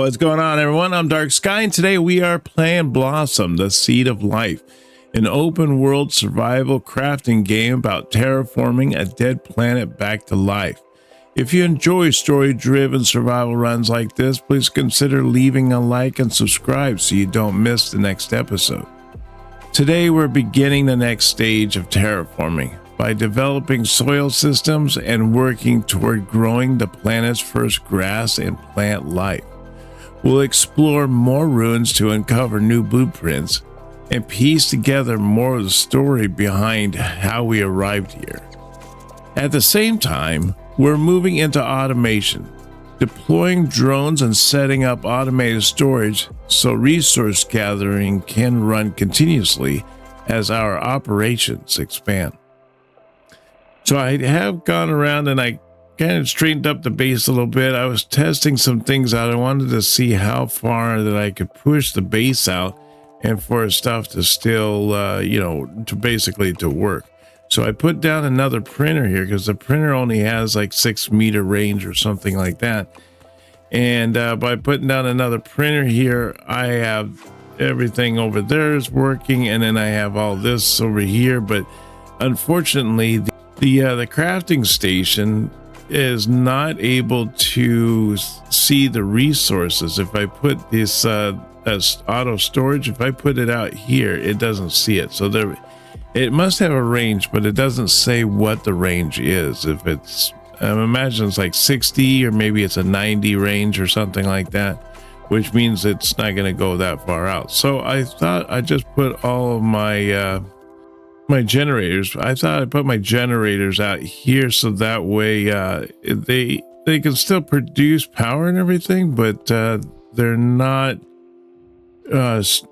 What's going on, everyone? I'm Dark Skye, and today we are playing Blossom, the Seed of Life, an open world survival crafting game about terraforming a dead planet back to life. If you enjoy story-driven survival runs like this, please consider leaving a like and subscribe so you don't miss the next episode. Today we're beginning the next stage of terraforming by developing soil systems and working toward growing the planet's first grass and plant life. We'll explore more ruins to uncover new blueprints and piece together more of the story behind how we arrived here. At the same time, we're moving into automation, deploying drones and setting up automated storage so resource gathering can run continuously as our operations expand. So I have gone around and I kind of straightened up the base a little bit. I was testing some things out. I wanted to see how far that I could push the base out and for stuff to still, to basically to work. So I put down another printer here because the printer only has like 6 meter range or something like that. And by putting down another printer here, I have everything over there is working, and then I have all this over here. But unfortunately, the crafting station is not able to see the resources. If I put this as auto storage, if I put it out here, it doesn't see it. So there, it must have a range, but it doesn't say what the range is. If it's, I imagine it's like 60 or maybe it's a 90 range or something like that, which means it's not going to go that far out. So I thought I just put all of my my generators. I thought I'd put my generators out here so that way they can still produce power and everything, but they're not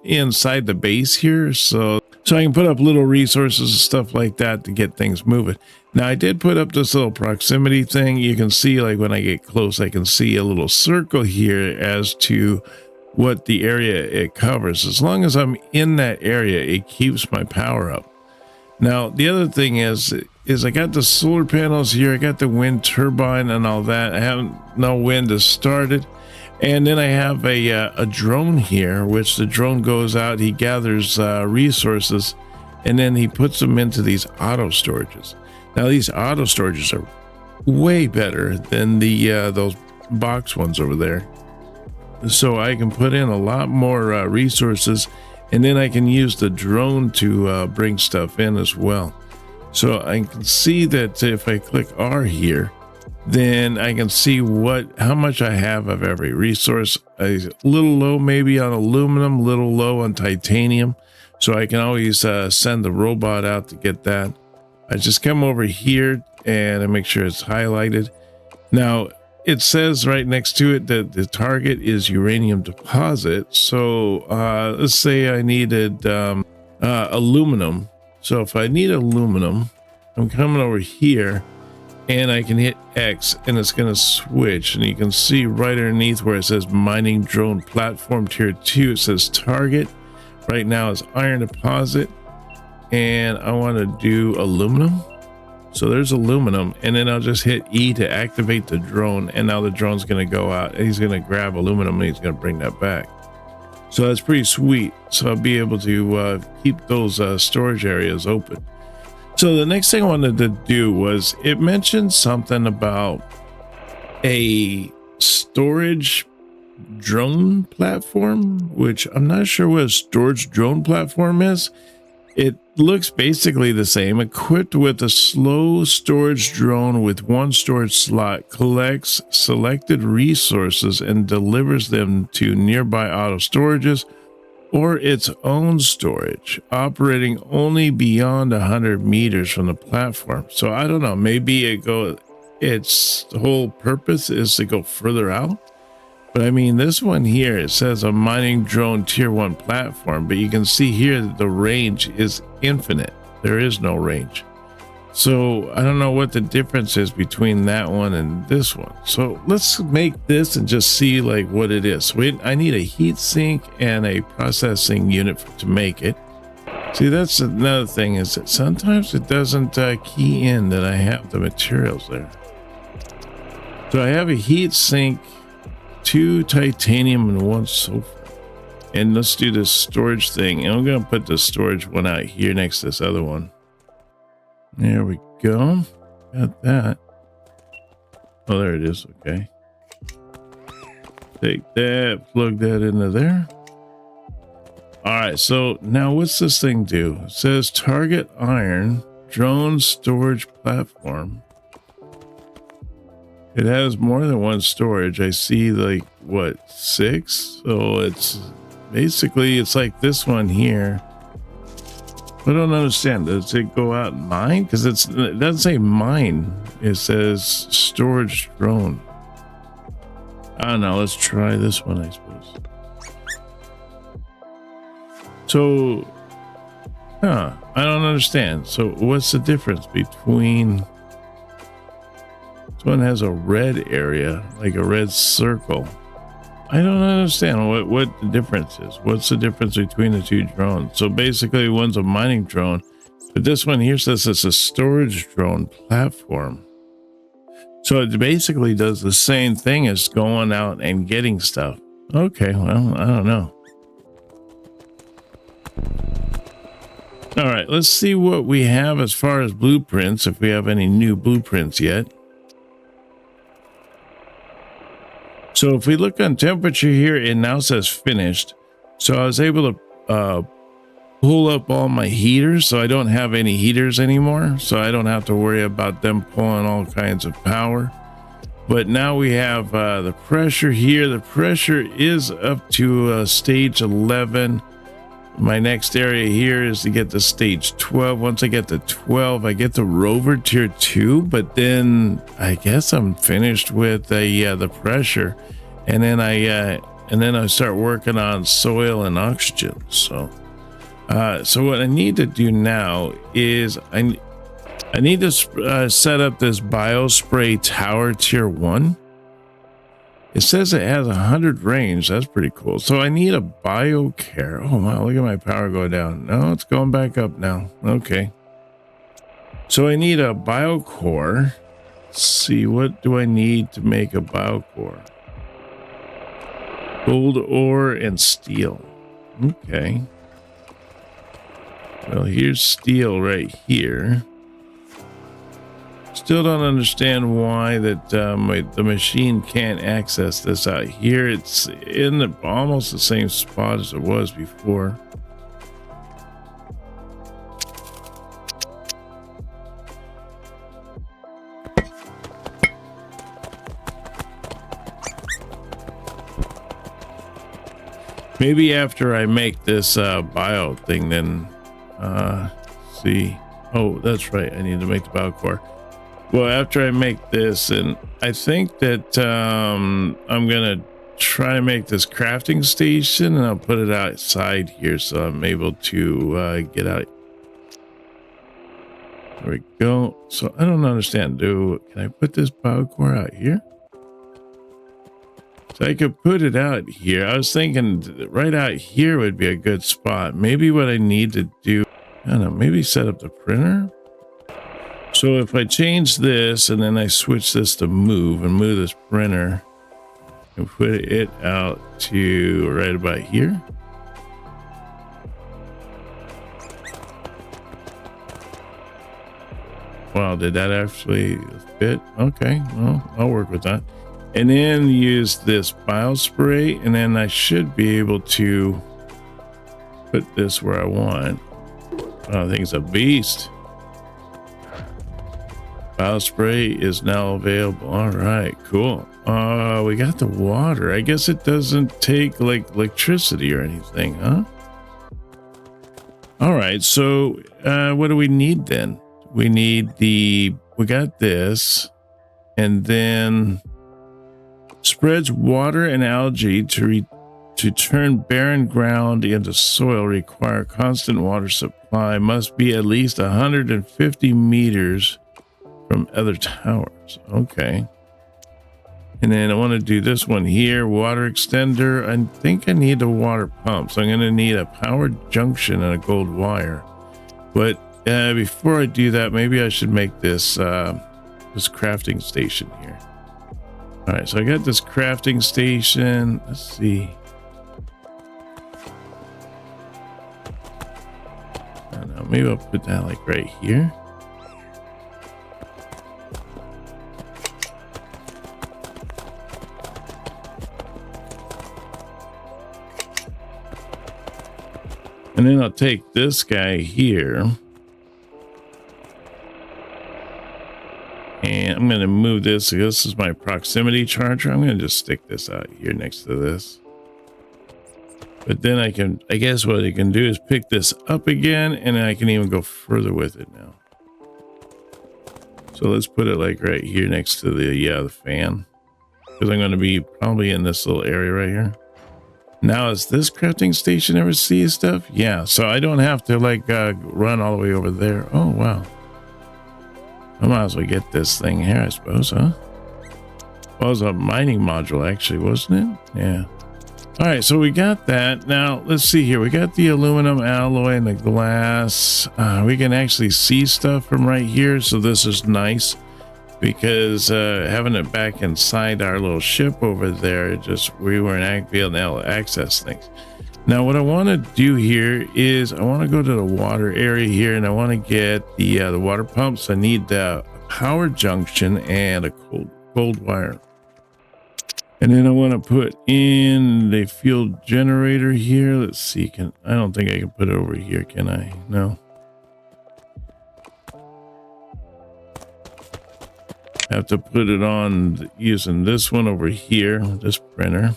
inside the base here. So I can put up little resources and stuff like that to get things moving. Now I did put up this little proximity thing. You can see, like, when I get close, I can see a little circle here as to what the area it covers. As long as I'm in that area, it keeps my power up. Now, the other thing is I got the solar panels here. I got the wind turbine and all that. I haven't no wind to start it. And then I have a drone here, which the drone goes out, he gathers resources, and then he puts them into these auto storages. Now, these auto storages are way better than the those box ones over there. So I can put in a lot more resources, and then I can use the drone to bring stuff in as well. So I can see that if I click R here, then I can see how much I have of every resource. A little low maybe on aluminum, little low on titanium. So I can always send the robot out to get that. I just come over here and I make sure it's highlighted. Now, it says right next to it that the target is uranium deposit. So let's say I needed aluminum. So if I need aluminum, I'm coming over here and I can hit X and it's going to switch. And you can see right underneath where it says mining drone platform tier 2, it says target. Right now it's iron deposit. And I want to do aluminum. So there's aluminum, and then I'll just hit E to activate the drone, and now the drone's going to go out and he's going to grab aluminum and he's going to bring that back. So that's pretty sweet. So I'll be able to keep those storage areas open. So the next thing I wanted to do was, it mentioned something about a storage drone platform, which I'm not sure what a storage drone platform is. It looks basically the same, equipped with a slow storage drone with one storage slot, collects selected resources and delivers them to nearby auto storages or its own storage, operating only beyond 100 meters from the platform. So I don't know, maybe its whole purpose is to go further out. But I mean, this one here, it says a mining drone tier 1 platform, but you can see here that the range is infinite. There is no range. So I don't know what the difference is between that one and this one. So let's make this and just see like what it is. So I need a heat sink and a processing unit to make it. See, that's another thing, is that sometimes it doesn't key in that I have the materials there. So I have a heat sink 2 titanium and 1 sulfur. And let's do this storage thing. And I'm going to put the storage one out here next to this other one. There we go. Got that. Oh, there it is. Okay. Take that, plug that into there. All right, so now what's this thing do? It says target iron drone storage platform. It has more than 1 storage. I see like what, 6? So it's basically, it's like this one here. I don't understand. Does it go out and mine? Because it doesn't say mine. It says storage drone. I don't know. Let's try this one, I suppose. So, I don't understand. So what's the difference between... This one has a red area, like a red circle. I don't understand what the difference is. What's the difference between the 2 drones? So basically one's a mining drone, but this one here says it's a storage drone platform. So it basically does the same thing as going out and getting stuff. Okay, well, I don't know. All right, let's see what we have as far as blueprints, if we have any new blueprints yet. So if we look on temperature here, it now says finished. So I was able to pull up all my heaters, so I don't have any heaters anymore. So I don't have to worry about them pulling all kinds of power. But now we have the pressure here. The pressure is up to stage 11. My next area here is to get to stage 12. Once I get to 12, I get the rover tier 2, but then I guess I'm finished with the pressure, and then I start working on soil and oxygen. So what I need to do now is I need to set up this biospray tower tier 1. It says it has 100 range. That's pretty cool. So I need a biocare. Oh wow, look at my power go down. No, it's going back up now. Okay. So I need a biocore. Let's see, what do I need to make a biocore? Gold ore and steel. Okay. Well, here's steel right here. Still don't understand why that the machine can't access this out here. It's in almost the same spot as it was before. Maybe after I make this bio thing, then see. Oh, that's right. I need to make the biocore. Well, after I make this, and I think that I'm gonna try to make this crafting station, and I'll put it outside here so I'm able to get out. There we go. So I don't understand. Can I put this biocore out here? So I could put it out here. I was thinking right out here would be a good spot. Maybe what I need to do, I don't know, maybe set up the printer. So if I change this and then I switch this to move and move this printer and put it out to right about here. Wow, did that actually fit? Okay, well, I'll work with that. And then use this biospray, and then I should be able to put this where I want. Oh, I think it's a beast. Biospray is now available. All right, cool. We got the water. I guess it doesn't take like electricity or anything, huh? All right, so what do we need then? We need we got this, and then spreads water and algae to turn barren ground into soil, require constant water supply, must be at least 150 meters from other towers. Okay. And then I want to do this one here, water extender. I think I need a water pump, so I'm going to need a power junction and a gold wire. But before I do that, maybe I should make this this crafting station here. All right, so I got this crafting station. Let's see. I don't know, maybe I'll put that like right here. And then I'll take this guy here. And I'm going to move this. So this is my proximity charger. I'm going to just stick this out here next to this. But then I guess what I can do is pick this up again, and I can even go further with it now. So let's put it like right here next to the fan. Because I'm going to be probably in this little area right here. Now, is this crafting station ever see stuff? Yeah, so I don't have to like run all the way over there. Oh, wow. I might as well get this thing here, I suppose, huh? Well, it was a mining module, actually, wasn't it? Yeah. All right, so we got that. Now, let's see here. We got the aluminum alloy and the glass. We can actually see stuff from right here, so this is nice. Because having it back inside our little ship over there, we weren't being able to access things. Now, what I want to do here is I want to go to the water area here, and I want to get the water pumps. I need a power junction and a cold wire. And then I want to put in the fuel generator here. Let's see. I don't think I can put it over here, can I? No. I have to put it on using this one over here, this printer.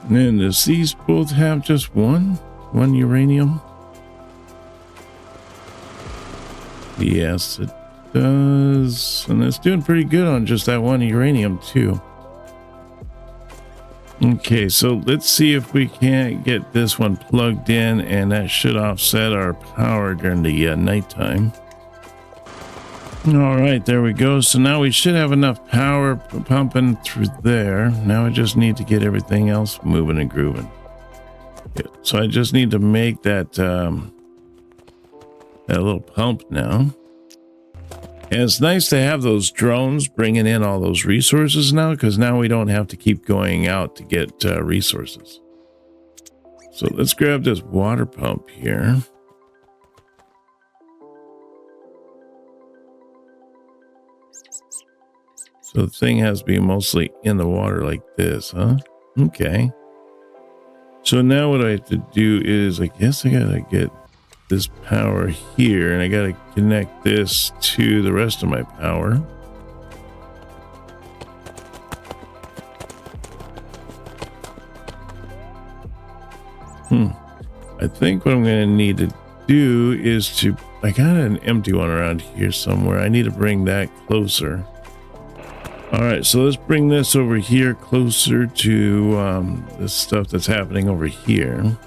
And then does these both have just one uranium? Yes, it does. And it's doing pretty good on just that one uranium too. Okay, so let's see if we can't get this one plugged in, and that should offset our power during the nighttime. All right, there we go. So now we should have enough power pumping through there. Now I just need to get everything else moving and grooving. Yeah, so I just need to make that that little pump now. And it's nice to have those drones bringing in all those resources now, because now we don't have to keep going out to get resources. So let's grab this water pump here. So the thing has to be mostly in the water like this, huh? Okay. So now what I have to do is, I guess I gotta get this power here, and I got to connect this to the rest of my power. I think what I'm going to need to do is I got an empty one around here somewhere. I need to bring that closer. All right, so let's bring this over here closer to this stuff that's happening over here.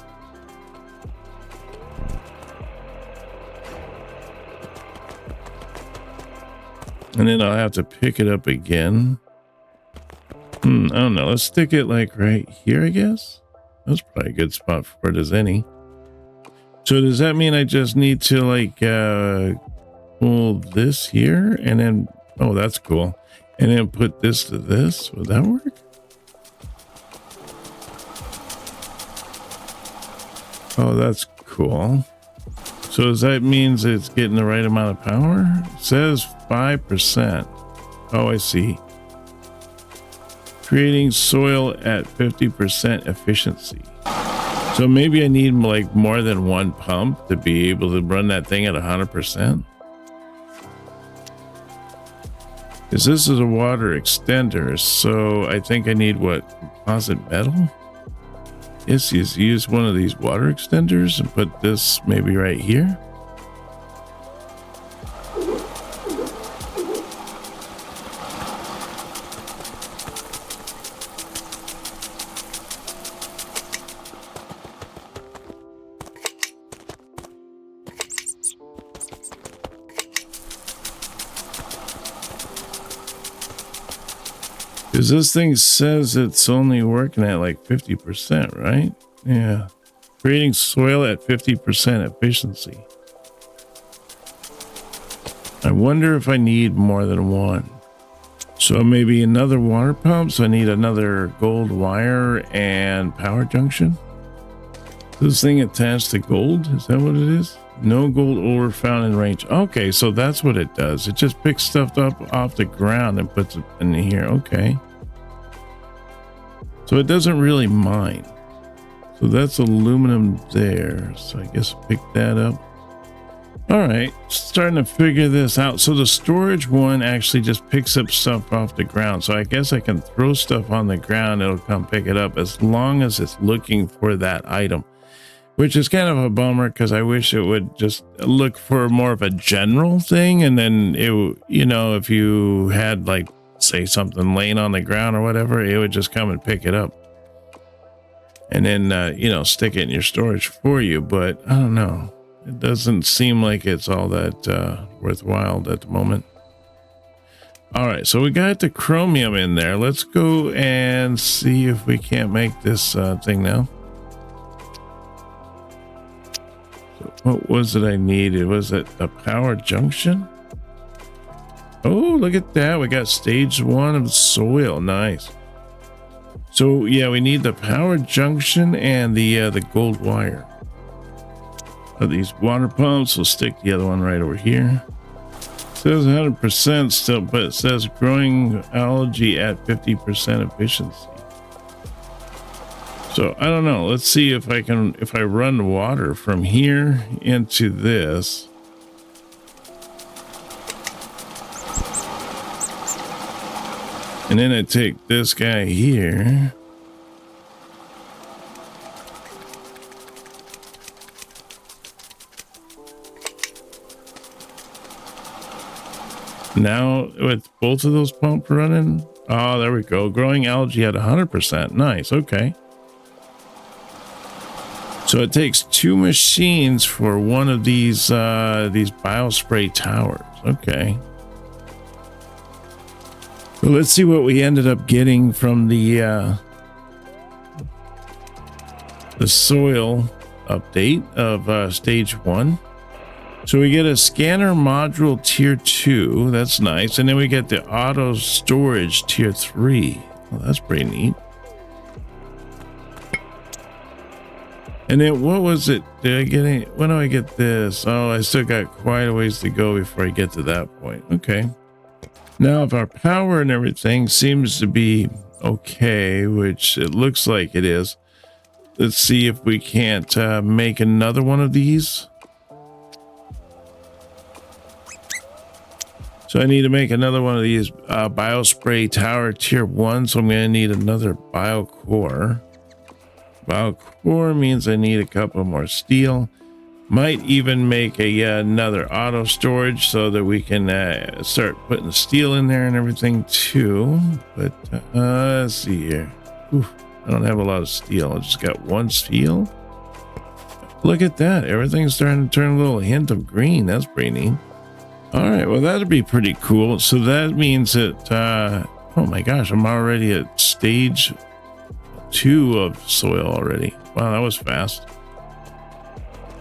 And then I'll have to pick it up again. I don't know. Let's stick it like right here, I guess. That's probably a good spot for it as any. So does that mean I just need to like pull this here and then, oh, that's cool. And then put this to this. Would that work? Oh, that's cool. So does that means it's getting the right amount of power? It says 5%. Oh, I see. Creating soil at 50% efficiency. So maybe I need like more than one pump to be able to run that thing at 100%. Because this is a water extender, so I think I need what? Composite metal? Yes, use one of these water extenders and put this maybe right here. Because this thing says it's only working at like 50%, right? Yeah. Creating soil at 50% efficiency. I wonder if I need more than one. So maybe another water pump. So I need another gold wire and power junction. This thing attached to gold. Is that what it is? No gold ore found in range. Okay, so that's what it does. It just picks stuff up off the ground and puts it in here. Okay. So it doesn't really mine. So that's aluminum there. So I guess pick that up. All right, starting to figure this out. So the storage one actually just picks up stuff off the ground. So I guess I can throw stuff on the ground. It'll come pick it up as long as it's looking for that item, which is kind of a bummer because I wish it would just look for more of a general thing. And then it, you know, if you had like, say something laying on the ground or whatever, it would just come and pick it up and then, you know, stick it in your storage for you. But I don't know. It doesn't seem like it's all that worthwhile at the moment. All right, so we got the chromium in there. Let's go and see if we can't make this thing now. So what was it I needed? Was it a power junction? Oh, look at that. We got stage 1 of soil. Nice. So yeah, we need the power junction and the gold wire. These water pumps, we'll stick the other one right over here. It says 100% still, but it says growing algae at 50% efficiency. So I don't know. Let's see if I can, if I run water from here into this. And then I take this guy here. Now with both of those pumps running, oh, there we go. Growing algae at 100%. Nice. Okay. So it takes 2 machines for one of these biospray towers. Okay. So let's see what we ended up getting from the soil update of stage 1. So we get a scanner module tier 2. That's nice. And then we get the auto storage tier 3. Well, that's pretty neat. And then what was it? Did I get any? When do I get this? Oh, I still got quite a ways to go before I get to that point. Okay. Now, if our power and everything seems to be okay, which it looks like it is, let's see if we can't make another one of these. So I need to make another one of these biospray tower tier 1. So I'm going to need another biocore. Biocore means I need a couple more steel. Might even make another auto storage so that we can start putting steel in there and everything too. But let's see here. Oof, I don't have a lot of steel. I just got 1 steel. Look at that. Everything's starting to turn a little hint of green. That's pretty neat. All right, well, that'd be pretty cool. So that means that, oh my gosh, I'm already at stage 2 of soil already. Wow, that was fast.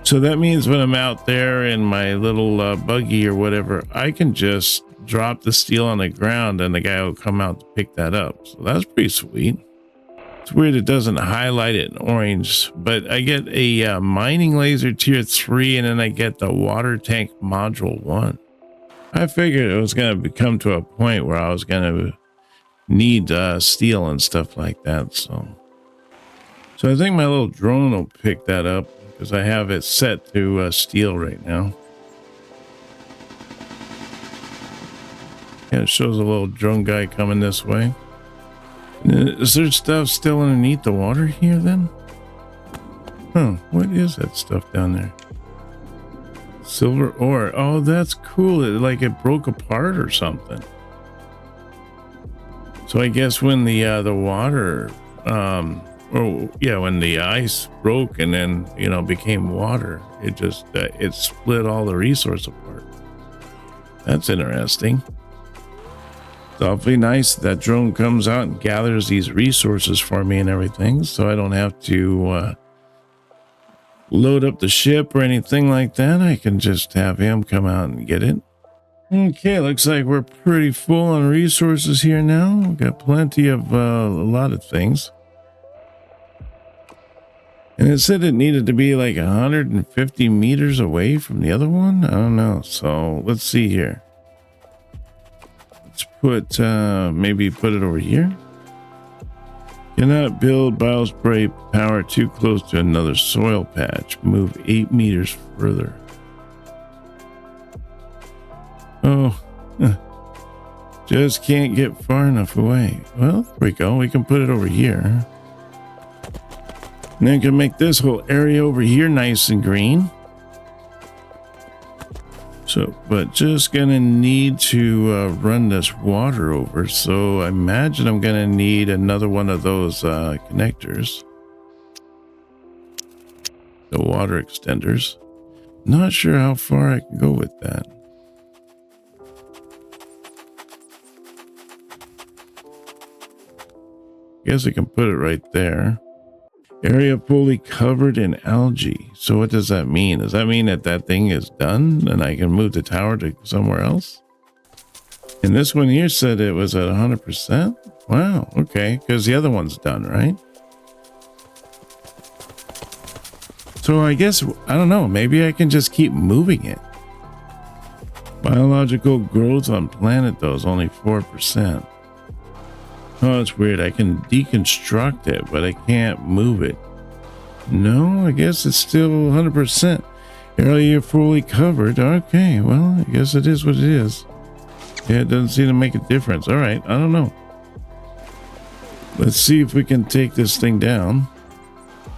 So that means when I'm out there in my little buggy or whatever, I can just drop the steel on the ground and the guy will come out to pick that up. So that's pretty sweet. It's weird it doesn't highlight it in orange, but I get a mining laser tier 3 and then I get the water tank module 1. I figured it was going to come to a point where I was going to need steel and stuff like that. So I think my little drone will pick that up because I have it set to steel right now. Yeah, it shows a little drone guy coming this way. Is there stuff still underneath the water here then? Huh, what is that stuff down there? Silver ore. Oh, that's cool. It broke apart or something. So I guess when the water, when the ice broke and then, you know, became water, it just, it split all the resource apart. That's interesting. It's awfully nice that drone comes out and gathers these resources for me and everything. So I don't have to, load up the ship or anything like that, I can just have him come out and get it. Okay, looks like we're pretty full on resources here now. We've got plenty of a lot of things. And it said it needed to be like 150 meters away from the other one. I don't know. So let's see here. Let's put, maybe put it over here. Cannot build biospray power too close to another soil patch. Move 8 meters further. Oh, just can't get far enough away. Well, there we go. We can put it over here. And then can make this whole area over here nice and green. So, but just gonna need to run this water over. So I imagine I'm gonna need another one of those connectors. The water extenders. Not sure how far I can go with that. Guess I can put it right there. Area fully covered in algae. So what does that mean? Does that mean that that thing is done and I can move the tower to somewhere else? And this one here said it was at 100%. Wow, okay, because the other one's done, right? So I guess, I don't know, maybe I can just keep moving it. Biological growth on planet though is only 4%. Oh, it's weird. I can deconstruct it, but I can't move it. No, I guess it's still 100%. Area fully covered. Okay, well, I guess it is what it is. Yeah, it doesn't seem to make a difference. All right, I don't know. Let's see if we can take this thing down.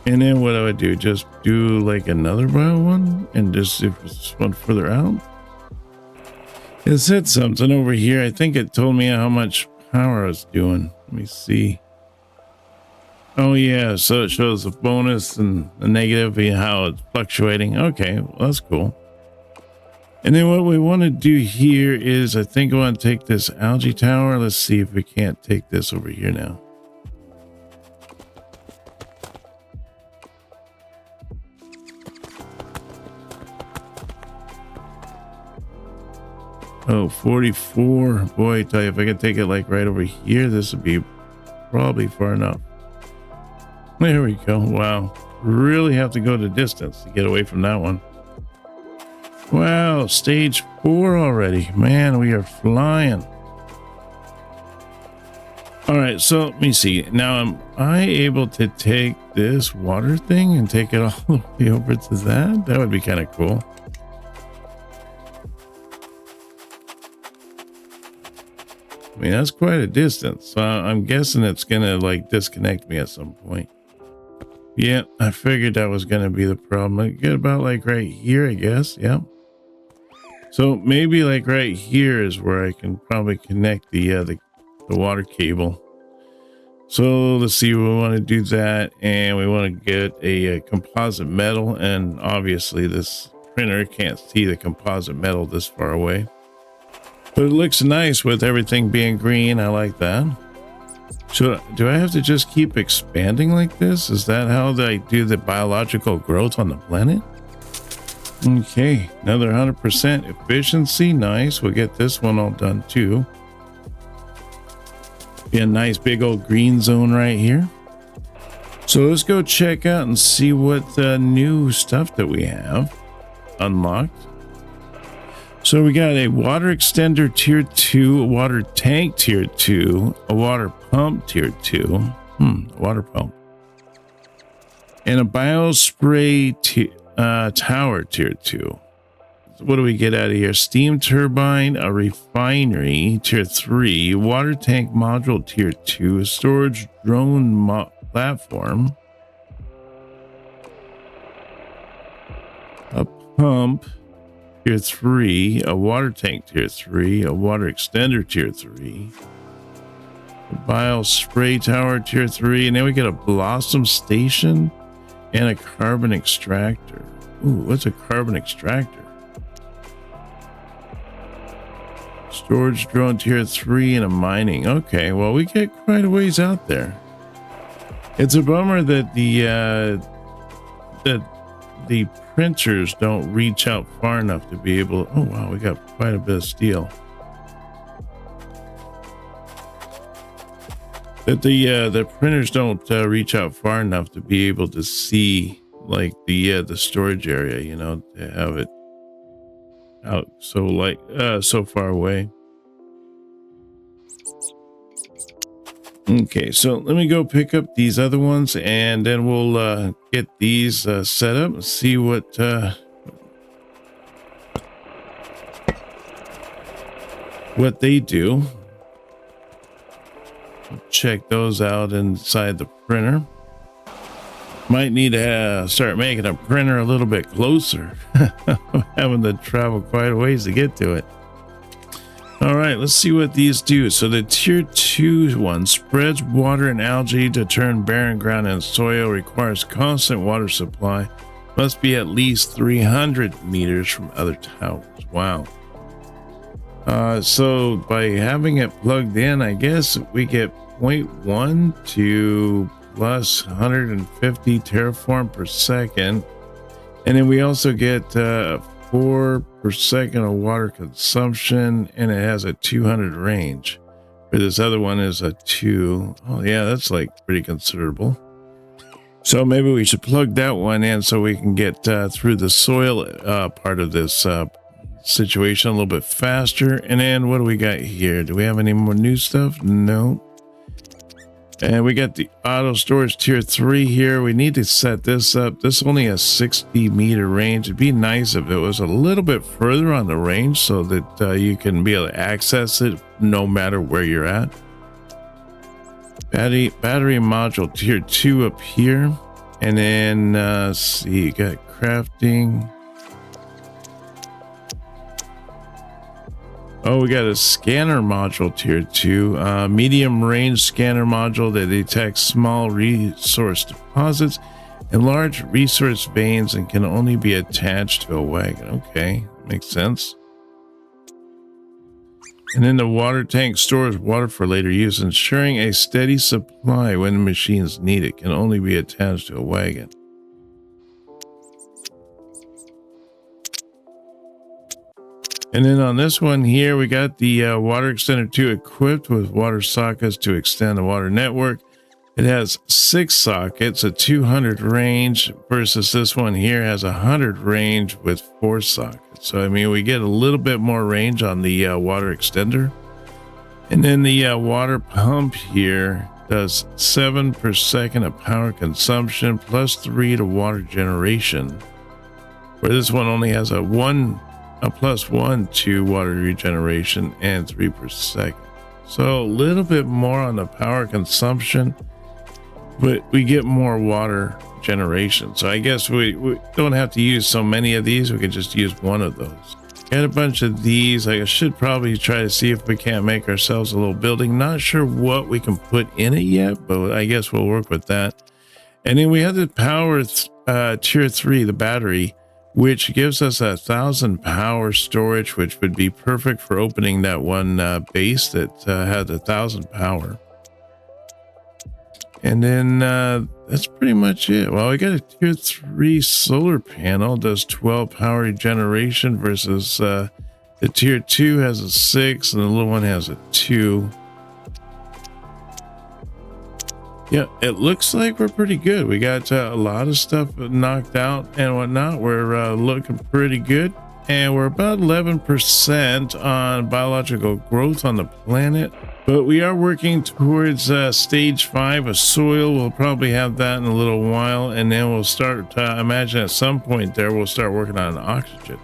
And then what do I do? Just do like another bio one? And just if it's one further out? It said something over here. I think it told me how much power I was doing. Let me see. Oh yeah, so it shows the bonus and the negative and how it's fluctuating. Okay, well, that's cool. And then what we want to do here is I think I want to take this algae tower. Let's see if we can't take this over here now. Oh, 44. Boy, I tell you, if I could take it like right over here, this would be probably far enough. There we go. Wow. Really have to go the distance to get away from that one. Wow, stage 4 already. Man, we are flying. All right, so let me see. Now, am I able to take this water thing and take it all the way over to that? That would be kind of cool. I mean, that's quite a distance. So I'm guessing it's going to like disconnect me at some point. Yeah, I figured that was going to be the problem. I get about like right here, I guess. Yeah. So maybe like right here is where I can probably connect the water cable. So let's see, we want to do that. And we want to get a composite metal. And obviously this printer can't see the composite metal this far away. But it looks nice with everything being green. I like that. So do I have to just keep expanding like this? Is that how I do the biological growth on the planet? Okay, another 100% efficiency. Nice. We'll get this one all done too. Be a nice big old green zone right here. So let's go check out and see what new stuff that we have unlocked. So we got a water extender tier 2, a water tank tier 2, a water pump tier 2, water pump, and a biospray tower tier 2. What do we get out of here? Steam turbine, a refinery tier 3, water tank module tier 2, a storage drone platform, a pump tier 3, a water tank tier 3, a water extender tier 3, a biospray tower tier 3, and then we get a blossom station and a carbon extractor. Ooh, what's a carbon extractor? Storage drone tier 3 and a mining. Okay, well, we get quite a ways out there. It's a bummer that the printers don't reach out far enough to be able. Oh wow, we got quite a bit of steel. That the printers don't reach out far enough to be able to see like the storage area, you know, to have it out so far away. Okay, so let me go pick up these other ones, and then we'll get these set up and see what they do. Check those out inside the printer. Might need to start making a printer a little bit closer. Having to travel quite a ways to get to it. All right, let's see what these do. So the tier 2 one spreads water and algae to turn barren ground and soil, requires constant water supply, must be at least 300 meters from other towers. Wow. So by having it plugged in, I guess we get 0.1 to plus 150 terraform per second. And then we also get 4 per second of water consumption, and it has a 200 range. Where this other one is a 2. Oh yeah, that's like pretty considerable. So maybe we should plug that one in so we can get through the soil part of this situation a little bit faster. And then what do we got here? Do we have any more new stuff? No. And we got the auto storage tier 3 here. We need to set this up. This only has 60 meter range. It'd be nice if it was a little bit further on the range so that you can be able to access it no matter where you're at. Battery module tier 2 up here. And then let's see, you got crafting. Oh, we got a scanner module tier 2, medium range scanner module that detects small resource deposits and large resource veins and can only be attached to a wagon. Okay, makes sense. And then the water tank stores water for later use, ensuring a steady supply when the machines need it. Can only be attached to a wagon. And then on this one here, we got the water extender 2 equipped with water sockets to extend the water network. It has 6 sockets, a 200 range, versus this one here has 100 range with 4 sockets. So, I mean, we get a little bit more range on the water extender. And then the water pump here does 7 per second of power consumption plus 3 to water generation, where this one only has a plus 1 to water regeneration and 3 per second. So a little bit more on the power consumption, but we get more water generation. So I guess we don't have to use so many of these. We could just use one of those. Got a bunch of these. I should probably try to see if we can't make ourselves a little building. Not sure what we can put in it yet, but I guess we'll work with that. And then we have the power tier 3, the battery, which gives us 1,000 power storage, which would be perfect for opening that one base that had 1,000 power. And then that's pretty much it. Well, we got a tier 3 solar panel, does 12 power generation versus the tier 2 has a 6 and the little one has a 2. Yeah, it looks like we're pretty good. We got a lot of stuff knocked out and whatnot. We're looking pretty good. And we're about 11% on biological growth on the planet. But we are working towards stage 5 of soil. We'll probably have that in a little while. And then we'll start, I imagine at some point there, we'll start working on oxygen.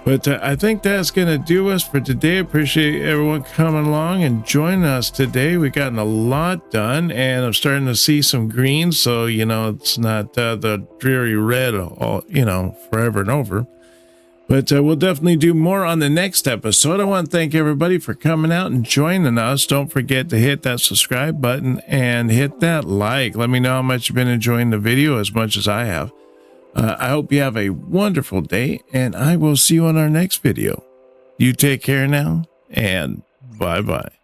But I think that's going to do us for today. Appreciate everyone coming along and joining us today. We've gotten a lot done, and I'm starting to see some green. So, you know, it's not the dreary red, all, you know, forever and over. But we'll definitely do more on the next episode. I want to thank everybody for coming out and joining us. Don't forget to hit that subscribe button and hit that like. Let me know how much you've been enjoying the video as much as I have. I hope you have a wonderful day, and I will see you on our next video. You take care now, and bye-bye.